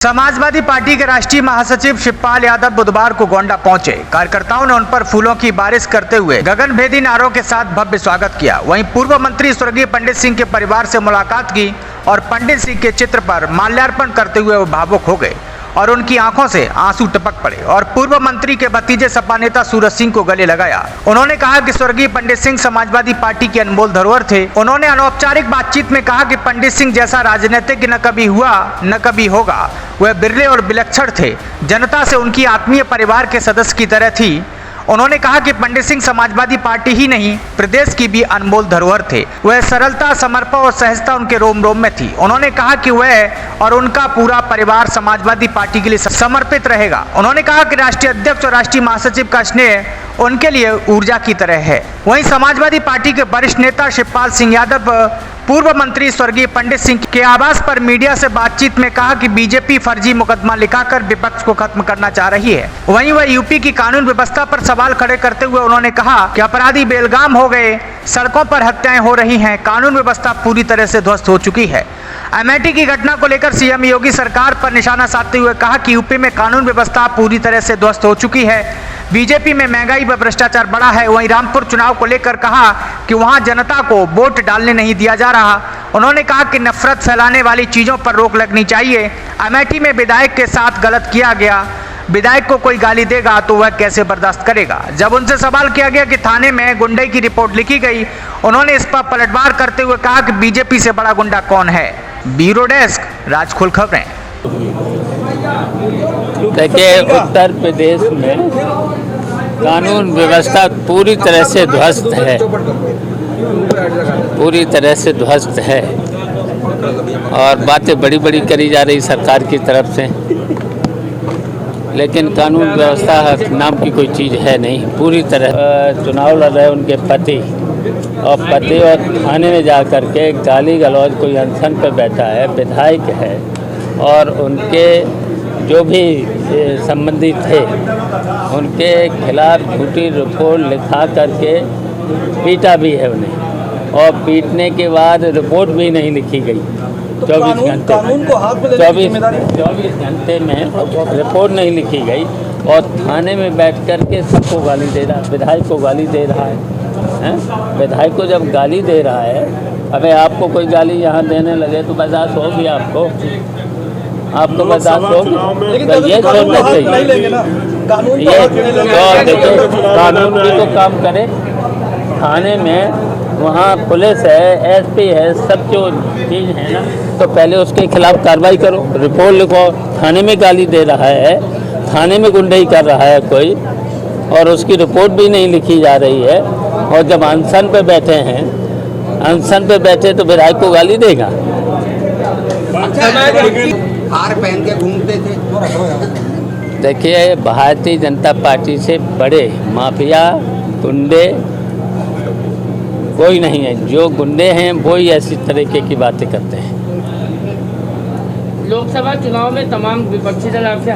Samajwadi party के राष्ट्रीय महासचिव शिवपाल यादव बुधवार को गोंडा पहुंचे। कार्यकर्ताओं ने उन पर फूलों की बारिश करते हुए गगनभेदी नारों के साथ भव्य स्वागत किया। वहीं पूर्व मंत्री स्वर्गीय पंडित सिंह के परिवार से मुलाकात की और पंडित सिंह के चित्र पर माल्यार्पण करते हुए वो भावुक हो गए और उनकी आंखों से आंसू टपक पड़े और पूर्व मंत्री के भतीजे सपा नेता सूरज सिंह को गले लगाया। उन्होंने कहा कि स्वर्गीय पंडित सिंह समाजवादी पार्टी के अनमोल धरोहर थे। उन्होंने अनौपचारिक बातचीत में कहा कि पंडित सिंह जैसा राजनीतिक न कभी हुआ न कभी होगा। वह बिरले और विलक्षण थे, जनता से उनकी आत्मीय परिवार के सदस्य की तरह थी। उन्होंने कहा कि पंडित सिंह समाजवादी पार्टी ही नहीं, प्रदेश की भी अनमोल धरोहर थे। वह सरलता, समर्पण और सहजता उनके रोम रोम में थी। उन्होंने कहा कि वह और उनका पूरा परिवार समाजवादी पार्टी के लिए समर्पित रहेगा। उन्होंने कहा कि राष्ट्रीय अध्यक्ष और राष्ट्रीय महासचिव का स्नेह उनके लिए ऊर्जा की तरह है। वहीं समाजवादी पार्टी के वरिष्ठ नेता शिवपाल सिंह यादव पूर्व मंत्री स्वर्गीय पंडित सिंह के आवास पर मीडिया से बातचीत में कहा कि बीजेपी फर्जी मुकदमा लिखाकर विपक्ष को खत्म करना चाह रही है। वहीं वह यूपी की कानून व्यवस्था पर सवाल खड़े करते हुए उन्होंने कहा कि अपराधी बेलगाम हो गए, सड़कों पर हत्याएं हो रही हैं, कानून व्यवस्था पूरी तरह से ध्वस्त हो चुकी है। अमेठी की घटना को लेकर सीएम योगी सरकार पर निशाना साधते हुए कहा कि यूपी में कानून व्यवस्था पूरी तरह से ध्वस्त हो चुकी है। बीजेपी में महंगाई व भ्रष्टाचार बढ़ा है। वहीं रामपुर चुनाव को लेकर कहा कि वहां जनता को वोट डालने नहीं दिया जा रहा। उन्होंने कहा कि नफरत फैलाने वाली चीजों पर रोक लगनी चाहिए। अमेठी में विधायक के साथ गलत किया गया, विधायक को कोई गाली देगा तो वह कैसे बर्दाश्त करेगा। जब उनसे सवाल किया गया कि थाने में गुंडे की रिपोर्ट लिखी गई, उन्होंने इस पर पलटवार करते हुए कहा कि बीजेपी से बड़ा गुंडा कौन है। ब्यूरो डेस्क, राजखुल खबरें। देखिए, उत्तर प्रदेश में कानून व्यवस्था पूरी तरह से ध्वस्त है, पूरी तरह से ध्वस्त है और बातें बड़ी बड़ी करी जा रही सरकार की तरफ से, लेकिन कानून व्यवस्था नाम की कोई चीज़ है नहीं। पूरी तरह चुनाव लड़ रहे उनके पति और थाने में जा कर के गाली गलौज, कोई अनशन पर बैठा है, विधायक है और उनके जो भी संबंधी थे उनके खिलाफ झूठी रिपोर्ट लिखा करके पीटा भी है उन्हें, और पीटने के बाद रिपोर्ट भी नहीं लिखी गई। 24 घंटे में रिपोर्ट नहीं लिखी गई और थाने में बैठ कर के सबको गाली दे रहा है, विधायक को गाली दे रहा है। विधायक को जब गाली दे रहा है, अबे आपको कोई गाली यहाँ देने लगे तो बर्दाश्त होगी आपको बर्दाश्त होगी। तो ये सोचना चाहिए, ये तो देखिए कानून भी तो काम करे। थाने में वहाँ पुलिस है, एसपी है, सब जो चीज़ है ना, तो पहले उसके खिलाफ कार्रवाई करो, रिपोर्ट लिखो। थाने में गाली दे रहा है, थाने में गुंडाई कर रहा है कोई, और उसकी रिपोर्ट भी नहीं लिखी जा रही है। और जब अनशन पे बैठे हैं, अनशन पे बैठे तो विधायक को गाली देगा। हार पहन के घूमते थे। देखिए, भारतीय जनता पार्टी से बड़े माफिया गुंडे कोई नहीं है। जो गुंडे हैं वो ही ऐसी तरीके की बातें करते हैं। लोकसभा चुनाव में तमाम विपक्षी दल आपसे